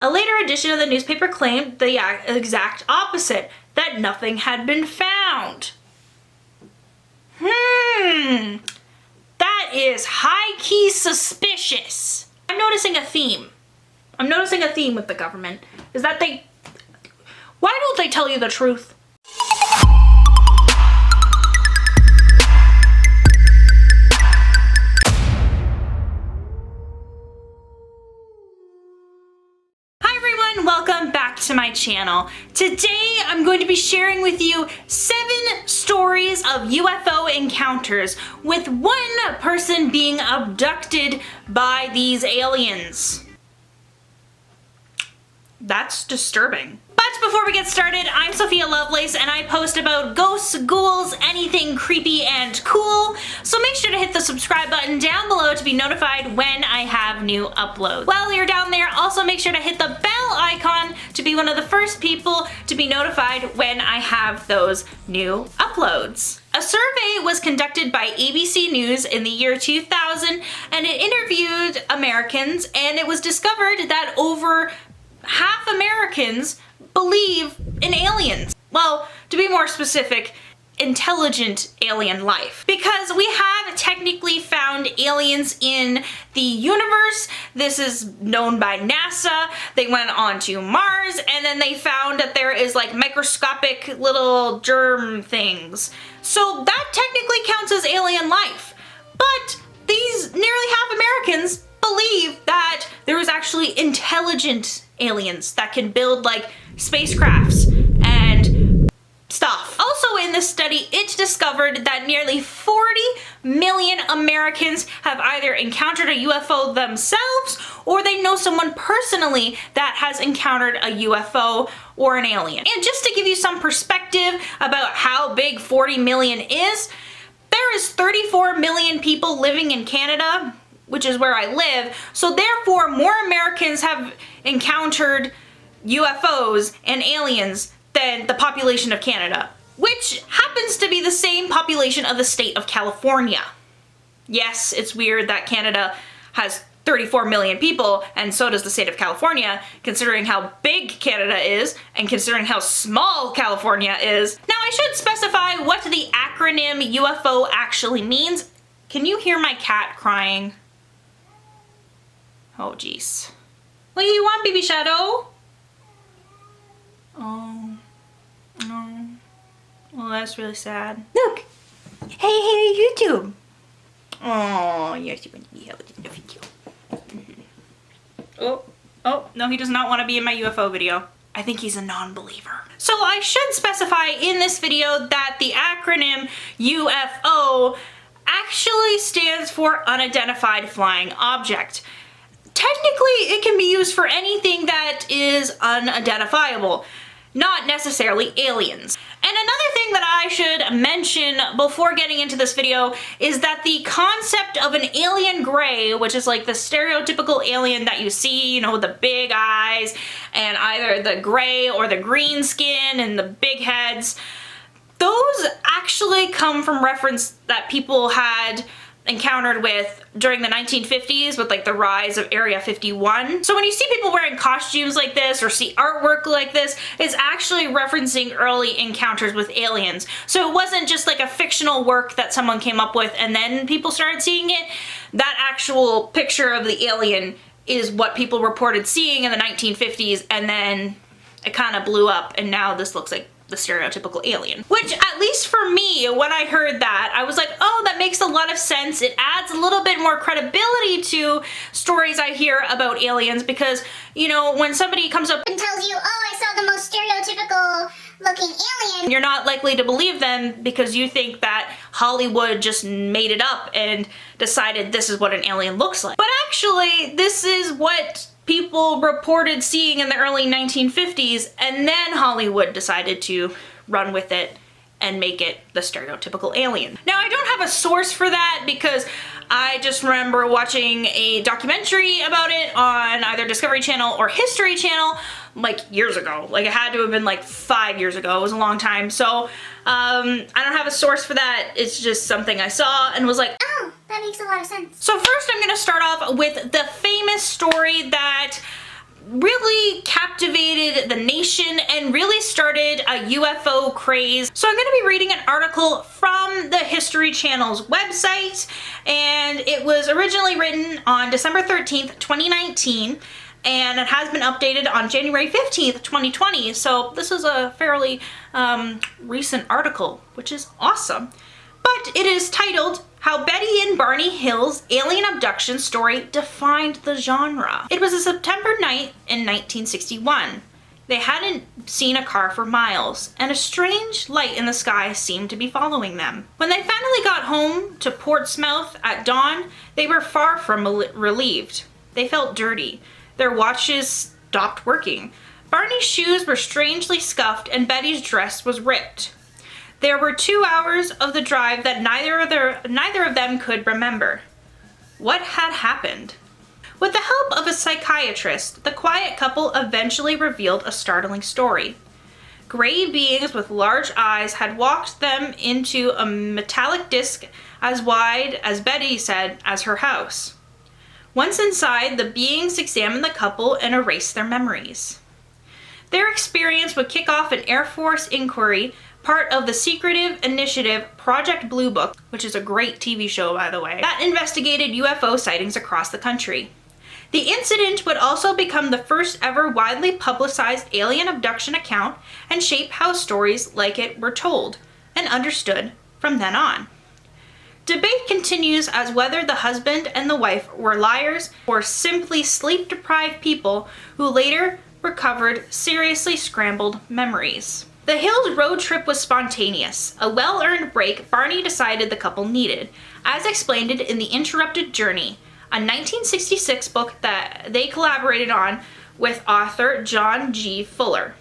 A later edition of the newspaper claimed the exact opposite, that nothing had been found. That is high-key suspicious. I'm noticing a theme. I'm noticing a theme with the government. Is that why don't they tell you the truth? Welcome back to my channel. Today I'm going to be sharing with you 7 stories of UFO encounters with one person being abducted by these aliens. That's disturbing. But before we get started, I'm Sophia Lovelace and I post about ghosts, ghouls, anything creepy and cool. So make sure to hit the subscribe button down below to be notified when I have new uploads. While you're down there, also make sure to hit the bell icon to be one of the first people to be notified when I have those new uploads. A survey was conducted by ABC News in the year 2000 and it interviewed Americans, and it was discovered that over half Americans believe in aliens. Well, to be more specific, intelligent alien life. Because we have technically found aliens in the universe. This is known by NASA. They went on to Mars and then they found that there is like microscopic little germ things. So that technically counts as alien life. But these nearly half Americans believe that there is actually intelligent aliens that can build like spacecrafts and stuff. Also in this study, it discovered that nearly 40 million Americans have either encountered a UFO themselves or they know someone personally that has encountered a UFO or an alien. And just to give you some perspective about how big 40 million is, there is 34 million people living in Canada, which is where I live, so therefore more Americans have encountered UFOs and aliens than the population of Canada, which happens to be the same population of the state of California. Yes, it's weird that Canada has 34 million people and so does the state of California, considering how big Canada is and considering how small California is. Now I should specify what the acronym UFO actually means. Can you hear my cat crying? Oh geez. What do you want, baby Shadow? Oh, no. Well, that's really sad. Look! Hey, YouTube! Oh, yes, you want to be held in the video. Oh, no, he does not want to be in my UFO video. I think he's a non-believer. So I should specify in this video that the acronym UFO actually stands for Unidentified Flying Object. Technically, it can be used for anything that is unidentifiable, not necessarily aliens. And another thing that I should mention before getting into this video is that the concept of an alien gray, which is like the stereotypical alien that you see, you know, with the big eyes and either the gray or the green skin and the big heads, those actually come from reference that people had encountered with during the 1950s with like the rise of Area 51. So when you see people wearing costumes like this or see artwork like this, it's actually referencing early encounters with aliens. So it wasn't just like a fictional work that someone came up with and then people started seeing it. That actual picture of the alien is what people reported seeing in the 1950s, and then it kind of blew up and now this looks like the stereotypical alien. Which, at least for me, when I heard that, I was like, oh, that makes a lot of sense. It adds a little bit more credibility to stories I hear about aliens because, you know, when somebody comes up and tells you, oh, I saw the most stereotypical looking alien, you're not likely to believe them because you think that Hollywood just made it up and decided this is what an alien looks like. But actually, this is what people reported seeing in the early 1950s, and then Hollywood decided to run with it and make it the stereotypical alien. Now, I don't have a source for that because I just remember watching a documentary about it on either Discovery Channel or History Channel like years ago. Like it had to have been like 5 years ago. It was a long time. So I don't have a source for that. It's just something I saw and was like, oh, that makes a lot of sense. So first I'm gonna start off with the famous story that really captivated the nation and really started a UFO craze. So I'm going to be reading an article from the History Channel's website, and it was originally written on December 13th, 2019, and it has been updated on January 15th, 2020. So this is a fairly recent article, which is awesome. But it is titled, How Betty and Barney Hill's Alien Abduction Story Defined the Genre. It was a September night in 1961. They hadn't seen a car for miles, and a strange light in the sky seemed to be following them. When they finally got home to Portsmouth at dawn, they were far from relieved. They felt dirty. Their watches stopped working. Barney's shoes were strangely scuffed, and Betty's dress was ripped. There were 2 hours of the drive that neither of them could remember. What had happened? With the help of a psychiatrist, the quiet couple eventually revealed a startling story. Gray beings with large eyes had walked them into a metallic disc as wide, as Betty said, as her house. Once inside, the beings examined the couple and erased their memories. Their experience would kick off an Air Force inquiry, part of the secretive initiative Project Blue Book, which is a great TV show, by the way, that investigated UFO sightings across the country. The incident would also become the first ever widely publicized alien abduction account and shape how stories like it were told and understood from then on. Debate continues as whether the husband and the wife were liars or simply sleep-deprived people who later recovered seriously scrambled memories. The Hills road trip was spontaneous, a well-earned break Barney decided the couple needed, as explained in The Interrupted Journey, a 1966 book that they collaborated on with author John G. Fuller.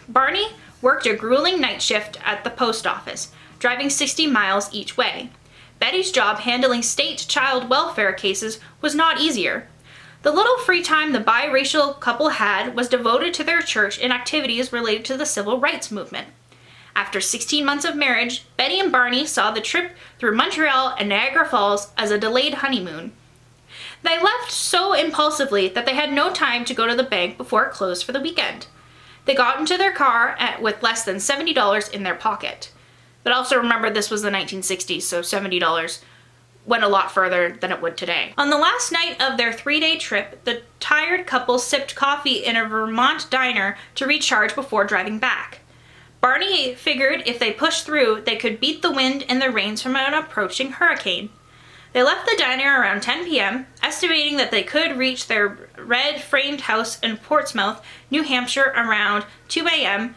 Barney worked a grueling night shift at the post office, driving 60 miles each way. Betty's job handling state child welfare cases was not easier. The little free time the biracial couple had was devoted to their church and activities related to the civil rights movement. After 16 months of marriage, Betty and Barney saw the trip through Montreal and Niagara Falls as a delayed honeymoon. They left so impulsively that they had no time to go to the bank before it closed for the weekend. They got into their car with less than $70 in their pocket. But also remember, this was the 1960s, so $70 went a lot further than it would today. On the last night of their 3-day trip, the tired couple sipped coffee in a Vermont diner to recharge before driving back. Barney figured if they pushed through, they could beat the wind and the rains from an approaching hurricane. They left the diner around 10 p.m., estimating that they could reach their red framed house in Portsmouth, New Hampshire around 2 a.m.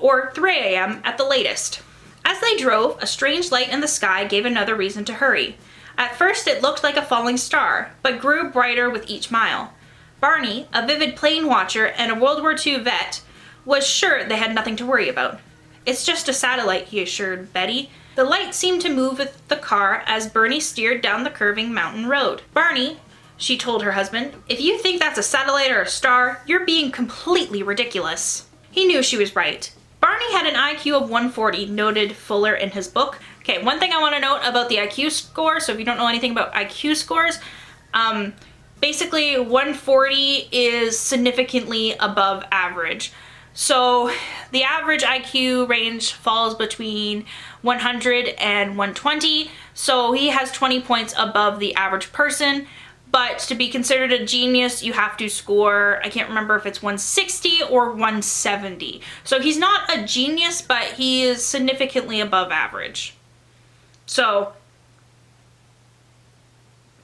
or 3 a.m. at the latest. As they drove, a strange light in the sky gave another reason to hurry. At first it looked like a falling star, but grew brighter with each mile. Barney, a vivid plane watcher and a World War II vet, was sure they had nothing to worry about. "It's just a satellite," he assured Betty. The light seemed to move with the car as Barney steered down the curving mountain road. "Barney," she told her husband, "if you think that's a satellite or a star, you're being completely ridiculous." He knew she was right. Barney had an IQ of 140, noted Fuller in his book. Okay, one thing I want to note about the IQ score, so if you don't know anything about IQ scores, basically 140 is significantly above average. So the average IQ range falls between 100 and 120, so he has 20 points above the average person. But to be considered a genius, you have to score, I can't remember if it's 160 or 170. So he's not a genius, but he is significantly above average. So,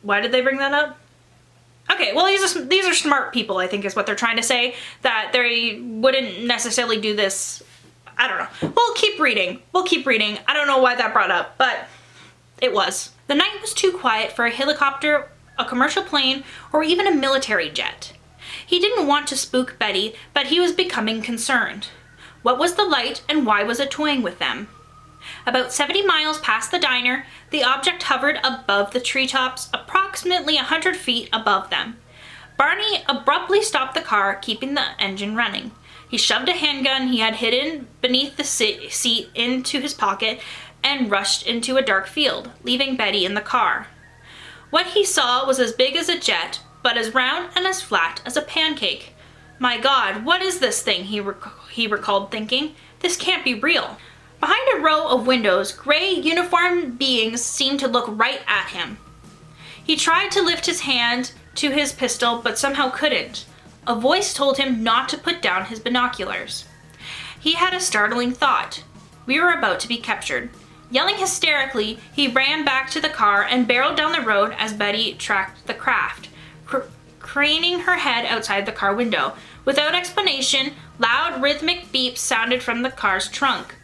why did they bring that up? Okay, well, these are smart people, I think is what they're trying to say, that they wouldn't necessarily do this. I don't know. We'll keep reading. I don't know why that brought up, but it was. The night was too quiet for a helicopter, a commercial plane, or even a military jet. He didn't want to spook Betty, but he was becoming concerned. What was the light and why was it toying with them? About 70 miles past the diner, the object hovered above the treetops, approximately 100 feet above them. Barney abruptly stopped the car, keeping the engine running. He shoved a handgun he had hidden beneath the seat into his pocket and rushed into a dark field, leaving Betty in the car. What he saw was as big as a jet, but as round and as flat as a pancake. My God, what is this thing, he recalled thinking. This can't be real. Behind a row of windows, gray uniformed beings seemed to look right at him. He tried to lift his hand to his pistol, but somehow couldn't. A voice told him not to put down his binoculars. He had a startling thought. We were about to be captured. Yelling hysterically, he ran back to the car and barreled down the road as Betty tracked the craft, craning her head outside the car window. Without explanation, loud rhythmic beeps sounded from the car's trunk.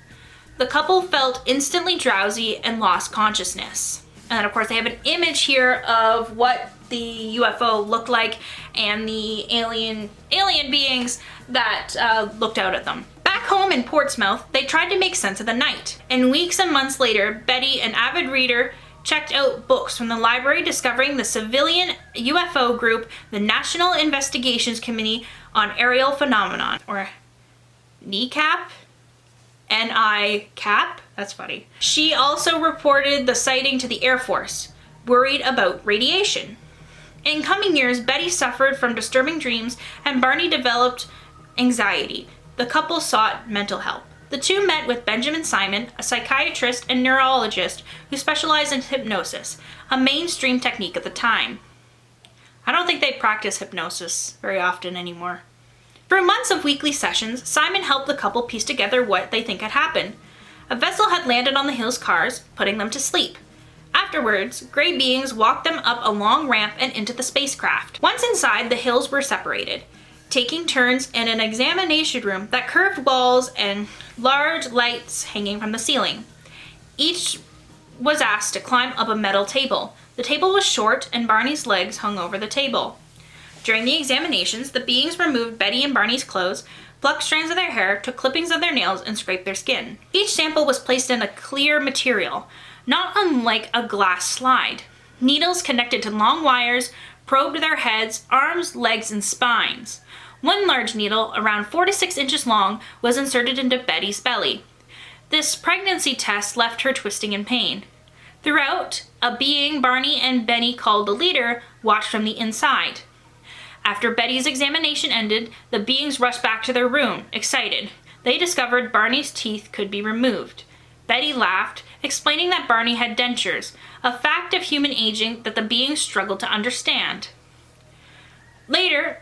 The couple felt instantly drowsy and lost consciousness. And then, of course, they have an image here of what the UFO looked like and the alien beings that looked out at them. Back home in Portsmouth, they tried to make sense of the night. And weeks and months later, Betty, an avid reader, checked out books from the library discovering the civilian UFO group, the National Investigations Committee on Aerial Phenomenon, or NICAP? N-I-CAP? That's funny. She also reported the sighting to the Air Force, worried about radiation. In coming years, Betty suffered from disturbing dreams and Barney developed anxiety. The couple sought mental help. The two met with Benjamin Simon, a psychiatrist and neurologist who specialized in hypnosis, a mainstream technique at the time. I don't think they practice hypnosis very often anymore. Through months of weekly sessions, Simon helped the couple piece together what they think had happened. A vessel had landed on the Hills' cars, putting them to sleep. Afterwards, gray beings walked them up a long ramp and into the spacecraft. Once inside, the Hills were separated, taking turns in an examination room that curved walls and large lights hanging from the ceiling. Each was asked to climb up a metal table. The table was short and Barney's legs hung over the table. During the examinations, the beings removed Betty and Barney's clothes, plucked strands of their hair, took clippings of their nails, and scraped their skin. Each sample was placed in a clear material, not unlike a glass slide. Needles connected to long wires probed their heads, arms, legs, and spines. One large needle, around 4 to 6 inches long, was inserted into Betty's belly. This pregnancy test left her twisting in pain. Throughout, a being Barney and Benny called the leader watched from the inside. After Betty's examination ended, the beings rushed back to their room, excited. They discovered Barney's teeth could be removed. Betty laughed, explaining that Barney had dentures, a fact of human aging that the beings struggled to understand. Later,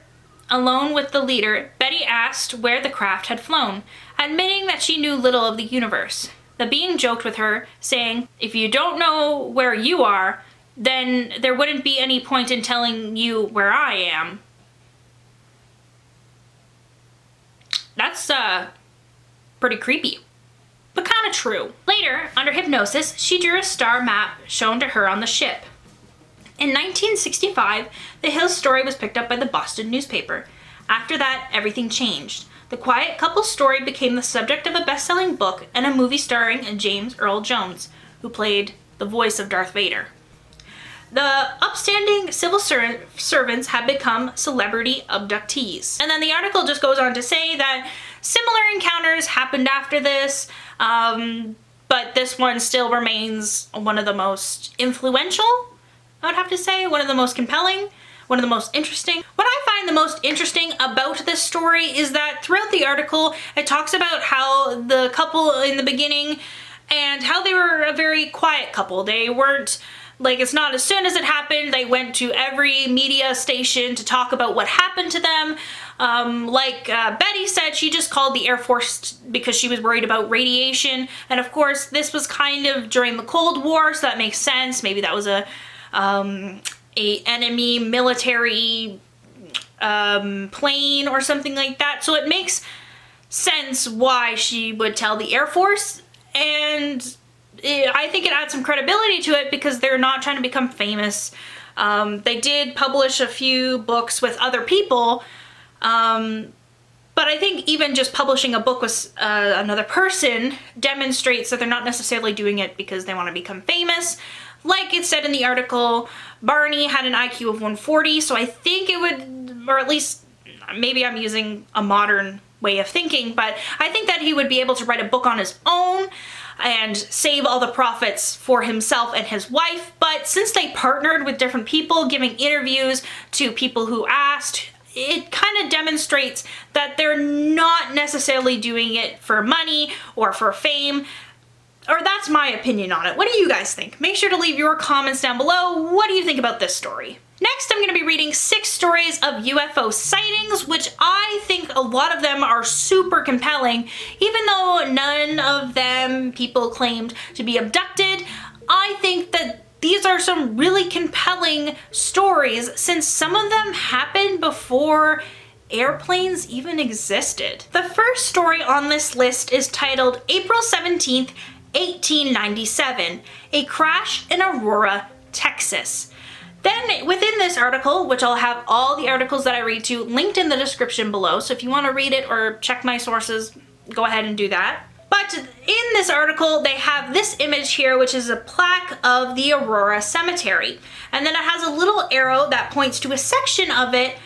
alone with the leader, Betty asked where the craft had flown, admitting that she knew little of the universe. The being joked with her, saying, "If you don't know where you are, then there wouldn't be any point in telling you where I am." That's, pretty creepy, but kind of true. Later, under hypnosis, she drew a star map shown to her on the ship. In 1965, the Hills story was picked up by the Boston newspaper. After that, everything changed. The quiet couple's story became the subject of a best-selling book and a movie starring James Earl Jones, who played the voice of Darth Vader. The upstanding civil servants had become celebrity abductees. And then the article just goes on to say that similar encounters happened after this, but this one still remains one of the most influential, I would have to say, one of the most compelling, one of the most interesting. What I find the most interesting about this story is that throughout the article, it talks about how the couple in the beginning and how they were a very quiet couple. They weren't, like, it's not as soon as it happened, they went to every media station to talk about what happened to them. Betty said, she just called the Air Force because she was worried about radiation. And of course, this was kind of during the Cold War, so that makes sense. Maybe that was a enemy military plane or something like that. So it makes sense why she would tell the Air Force, and I think it adds some credibility to it because they're not trying to become famous. They did publish a few books with other people, but I think even just publishing a book with another person demonstrates that they're not necessarily doing it because they want to become famous. Like it said in the article, Barney had an IQ of 140, so I think it would, or at least maybe I'm using a modern way of thinking, but I think that he would be able to write a book on his own and save all the profits for himself and his wife. But since they partnered with different people, giving interviews to people who asked, it kind of demonstrates that they're not necessarily doing it for money or for fame. Or that's my opinion on it. What do you guys think? Make sure to leave your comments down below. What do you think about this story? Next, I'm going to be reading 6 stories of UFO sightings, which I think a lot of them are super compelling. Even though none of them people claimed to be abducted, I think that these are some really compelling stories since some of them happened before airplanes even existed. The first story on this list is titled April 17th, 1897, a crash in Aurora, Texas. Then within this article, which I'll have all the articles that I read to linked in the description below, so if you want to read it or check my sources, go ahead and do that. But in this article, they have this image here, which is a plaque of the Aurora Cemetery. And then it has a little arrow that points to a section of it,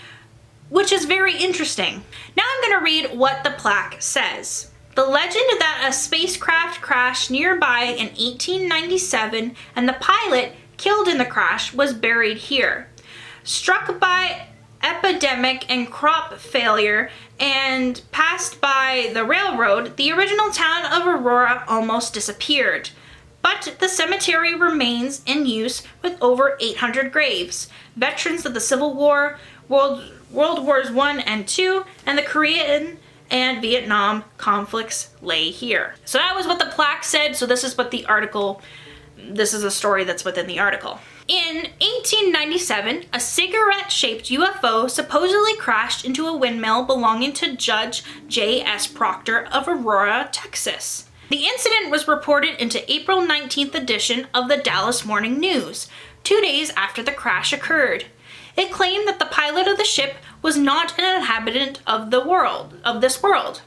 which is very interesting. Now I'm going to read what the plaque says. The legend that a spacecraft crashed nearby in 1897 and the pilot killed in the crash was buried here. Struck by epidemic and crop failure and passed by the railroad, the original town of Aurora almost disappeared. But the cemetery remains in use with over 800 graves. Veterans of the Civil War, World Wars I and II, and the Korean and Vietnam conflicts lay here. So that was what the plaque said, so this is what the article, this is a story that's within the article. In 1897, a cigarette-shaped UFO supposedly crashed into a windmill belonging to Judge J.S. Proctor of Aurora, Texas. The incident was reported in the April 19th edition of the Dallas Morning News, 2 days after the crash occurred. It claimed that the pilot of the ship was not an inhabitant of this world.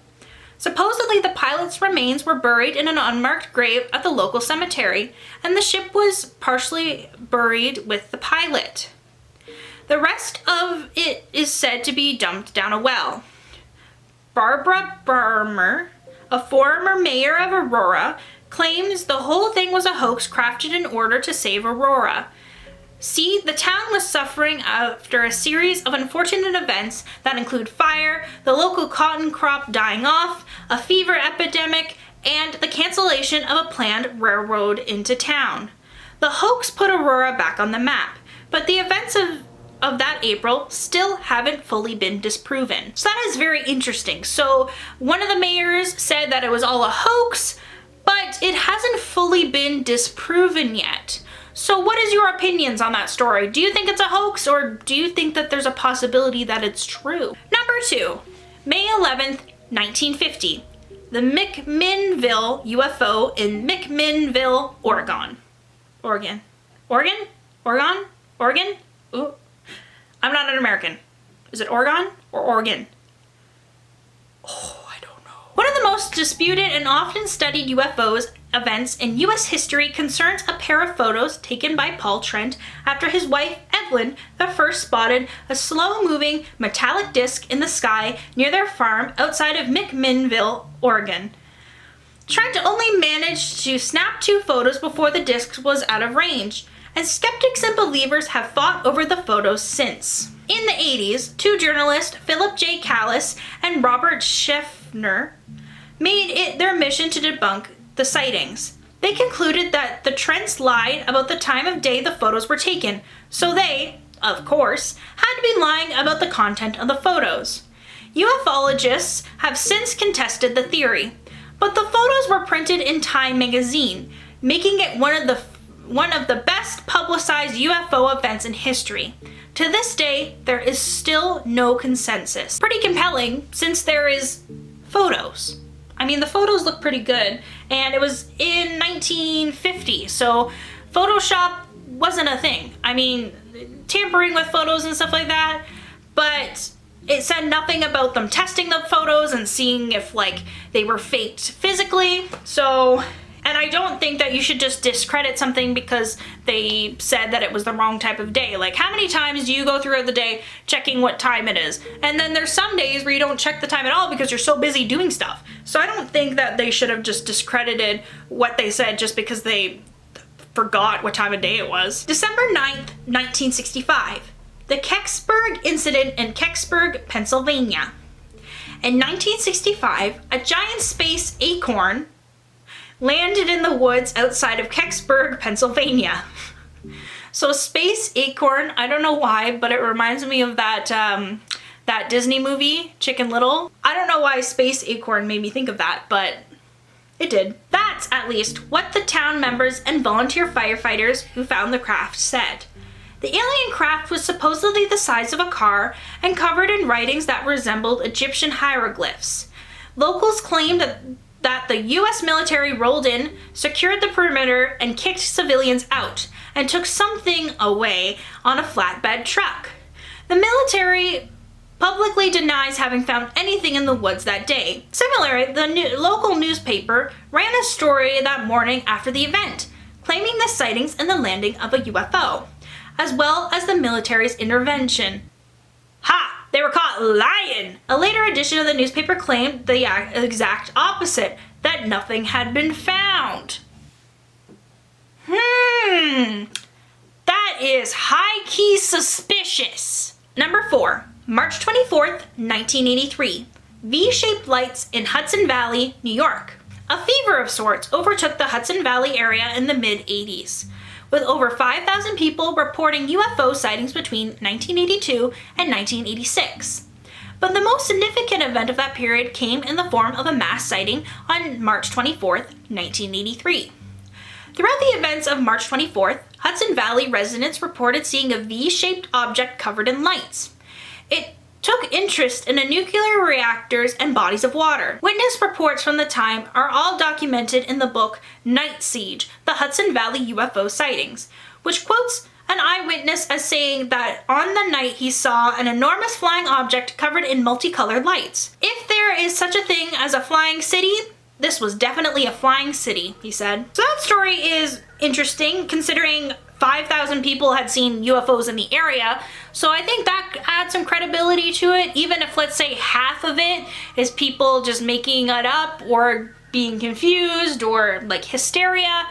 Supposedly, the pilot's remains were buried in an unmarked grave at the local cemetery, and the ship was partially buried with the pilot. The rest of it is said to be dumped down a well. Barbara Barmer, a former mayor of Aurora, claims the whole thing was a hoax crafted in order to save Aurora. See, the town was suffering after a series of unfortunate events that include fire, the local cotton crop dying off, a fever epidemic, and the cancellation of a planned railroad into town. The hoax put Aurora back on the map, but the events of that April still haven't fully been disproven. So that is very interesting. So one of the mayors said that it was all a hoax, but it hasn't fully been disproven yet. So what is your opinions on that story? Do you think it's a hoax, or do you think that there's a possibility that it's true? Number 2, May 11th, 1950, the McMinnville UFO in McMinnville, Oregon. Oregon? Ooh. I'm not an American. Is it Oregon or Oregon? Oh, I don't know. One of the most disputed and often studied UFOs events in U.S. history concerns a pair of photos taken by Paul Trent after his wife Evelyn first spotted a slow-moving metallic disc in the sky near their farm outside of McMinnville, Oregon. Trent only managed to snap 2 photos before the disc was out of range, and skeptics and believers have fought over the photos since. In the 80s, 2 journalists, Philip J. Callis and Robert Schiffner, made it their mission to debunk the sightings. They concluded that the Trents lied about the time of day the photos were taken, so they, of course, had to be lying about the content of the photos. Ufologists have since contested the theory, but the photos were printed in Time magazine, making it one of the best publicized UFO events in history. To this day, there is still no consensus. Pretty compelling, since there is photos. I mean, the photos look pretty good, and it was in 1950, so Photoshop wasn't a thing. I mean, tampering with photos and stuff like that, but it said nothing about them testing the photos and seeing if, like, they were faked physically, so... And I don't think that you should just discredit something because they said that it was the wrong type of day. Like, how many times do you go throughout the day checking what time it is? And then there's some days where you don't check the time at all because you're so busy doing stuff. So I don't think that they should have just discredited what they said just because they forgot what time of day it was. December 9th, 1965. the Kecksburg incident in Kecksburg, Pennsylvania. In 1965, a giant space acorn landed in the woods outside of Kecksburg, Pennsylvania. So space acorn, I don't know why, but it reminds me of that that Disney movie, Chicken Little. I don't know why space acorn made me think of that, but it did. That's at least what the town members and volunteer firefighters who found the craft said. The alien craft was supposedly the size of a car and covered in writings that resembled Egyptian hieroglyphs. Locals claimed that the US military rolled in, secured the perimeter, and kicked civilians out, and took something away on a flatbed truck. The military publicly denies having found anything in the woods that day. Similarly, the local newspaper ran a story that morning after the event, claiming the sightings and the landing of a UFO, as well as the military's intervention. Ha! They were caught lying! A later edition of the newspaper claimed the exact opposite, that nothing had been found. That is high-key suspicious. Number 4. March 24th, 1983. V-shaped lights in Hudson Valley, New York. A fever of sorts overtook the Hudson Valley area in the mid-80s, with over 5,000 people reporting UFO sightings between 1982 and 1986. But the most significant event of that period came in the form of a mass sighting on March 24th, 1983. Throughout the events of March 24th, Hudson Valley residents reported seeing a V-shaped object covered in lights. It took interest in nuclear reactors and bodies of water. Witness reports from the time are all documented in the book Night Siege, the Hudson Valley UFO sightings, which quotes an eyewitness as saying that on the night he saw an enormous flying object covered in multicolored lights. If there is such a thing as a flying city, this was definitely a flying city, he said. So that story is interesting considering 5,000 people had seen UFOs in the area, so I think that adds some credibility to it, even if, let's say, half of it is people just making it up or being confused or like hysteria.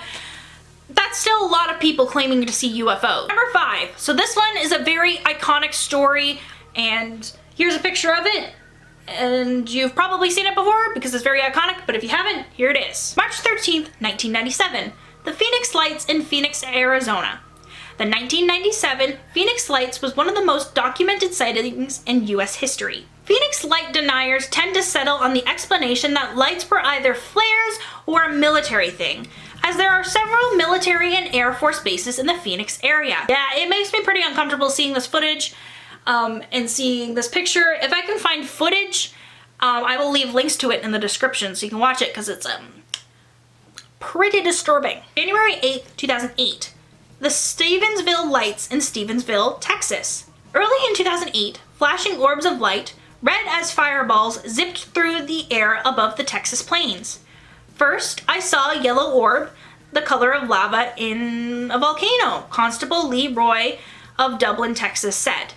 That's still a lot of people claiming to see UFOs. Number 5. So this one is a very iconic story, and here's a picture of it. And you've probably seen it before because it's very iconic, but if you haven't, here it is. March 13th, 1997. The Phoenix Lights in Phoenix, Arizona. The 1997 Phoenix Lights was one of the most documented sightings in US history. Phoenix light deniers tend to settle on the explanation that lights were either flares or a military thing, as there are several military and Air Force bases in the Phoenix area. Yeah, it makes me pretty uncomfortable seeing this footage and seeing this picture. If I can find footage, I will leave links to it in the description so you can watch it because it's pretty disturbing. January 8th, 2008. The Stevensville Lights in Stevensville, Texas. Early in 2008, flashing orbs of light, red as fireballs, zipped through the air above the Texas plains. First, I saw a yellow orb, the color of lava in a volcano, Constable Lee Roy of Dublin, Texas said.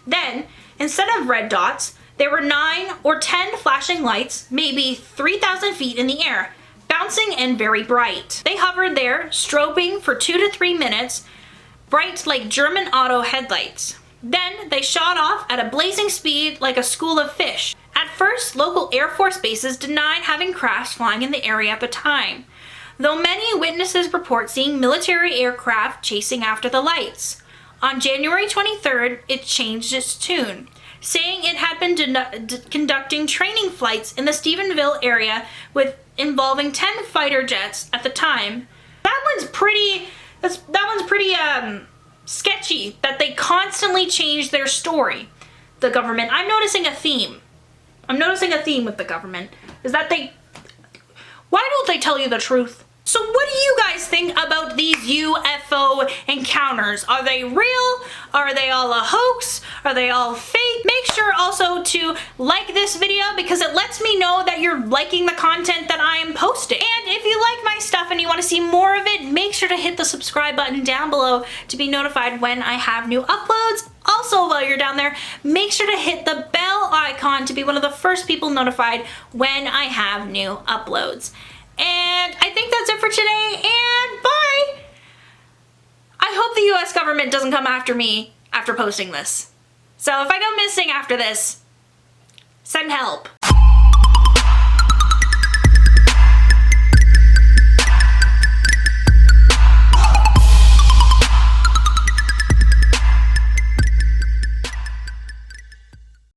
Then, instead of red dots, there were 9 or 10 flashing lights, maybe 3,000 feet in the air, bouncing and very bright. They hovered there, strobing for 2 to 3 minutes, bright like German auto headlights. Then they shot off at a blazing speed like a school of fish. At first, local Air Force bases denied having crafts flying in the area at the time, though many witnesses report seeing military aircraft chasing after the lights. On January 23rd, it changed its tune, saying it had been conducting training flights in the Stephenville area involving 10 fighter jets at the time. That one's pretty sketchy that they constantly change their story. The government. I'm noticing a theme. With the government. Is that why don't they tell you the truth? So what do you guys think about these UFO encounters? Are they real? Are they all a hoax? Are they all fake? Make sure also to like this video because it lets me know that you're liking the content that I am posting. And if you like my stuff and you want to see more of it, make sure to hit the subscribe button down below to be notified when I have new uploads. Also, while you're down there, make sure to hit the bell icon to be one of the first people notified when I have new uploads. And I think that's it for today, and bye! I hope the US government doesn't come after me after posting this. So if I go missing after this, send help.